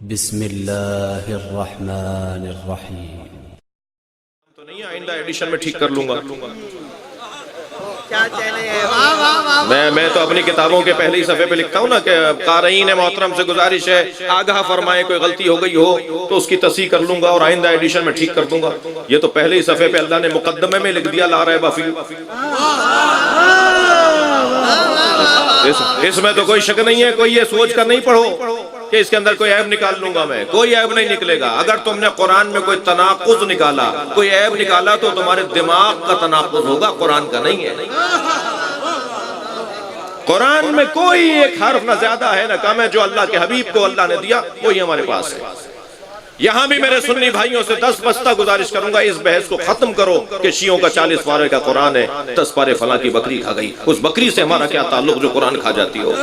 بسم اللہ الرحمن الرحیم۔ تو نہیں آئندہ ایڈیشن میں ٹھیک کر لوں گا۔ میں تو اپنی کتابوں کے پہلی صفحے پہ لکھتا ہوں نا کہ قارئین محترم سے گزارش ہے آگاہ فرمائیں کوئی غلطی ہو گئی ہو تو اس کی تصحیح کر لوں گا اور آئندہ ایڈیشن میں ٹھیک کر دوں گا۔ یہ تو پہلے ہی صفحے پہ اللہ نے مقدمے میں لکھ دیا لا ریب فیہ۔ اس میں تو کوئی شک نہیں ہے، کوئی یہ سوچ کر نہیں پڑھو کہ اس کے اندر کوئی عیب نکال لوں گا میں، کوئی عیب نہیں نکلے گا۔ اگر تم نے قرآن میں کوئی تناقض نکالا، کوئی عیب نکالا تو تمہارے دماغ کا تناقض ہوگا، قرآن کا نہیں ہے۔ قرآن میں کوئی ایک حرف نہ زیادہ ہے نہ کم ہے، جو اللہ کے حبیب کو اللہ نے دیا وہی ہمارے پاس ہے۔ یہاں بھی میرے سنی بھائیوں سے 10 بستہ گزارش کروں گا، اس بحث کو ختم کرو کہ شیعوں کا 40 پارے کا قرآن ہے، 10 پارے فلاں کی بکری کھا گئی، اس بکری سے ہمارا کیا تعلق جو قرآن کھا جاتی ہو۔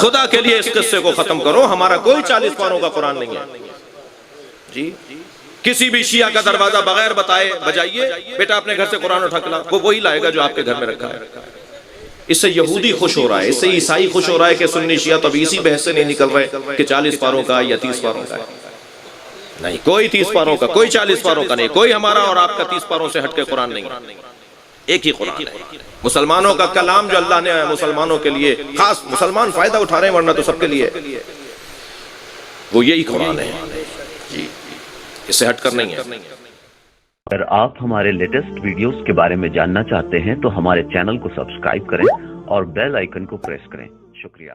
خدا کے لیے اس قصے کو ختم کرو، ہمارا کوئی 40 پاروں کا قرآن نہیں ہے جی۔ کسی بھی شیعہ کا دروازہ بغیر بتائے بجائیے بیٹا اپنے گھر سے قرآن اٹھا کے لا، وہ وہی لائے گا جو آپ کے گھر میں رکھا ہے۔ اس سے یہودی خوش ہو رہا ہے، اس سے عیسائی خوش ہو رہا ہے کہ سنی شیعہ تو ابھی اسی بحث سے نہیں نکل رہے کہ 40 پاروں کا یا 30 پاروں کا ہے۔ نہیں، کوئی 30 پاروں کا، کوئی 40 پاروں کا نہیں، کوئی ہمارا اور آپ کا 30 پاروں سے ہٹ کے قرآن نہیں، ایک ہی قرآن ہے۔ مسلمانوں کا کلام جو اللہ نے مسلمانوں کے لیے خاص، مسلمان فائدہ اٹھا رہے ہیں ورنہ تو سب کے لیے، وہ یہی قرآن ہے جی، اس سے ہٹ کر نہیں ہے۔ اگر آپ ہمارے لیٹسٹ ویڈیوز کے بارے میں جاننا چاہتے ہیں تو ہمارے چینل کو سبسکرائب کریں اور بیل آئیکن کو پریس کریں۔ شکریہ۔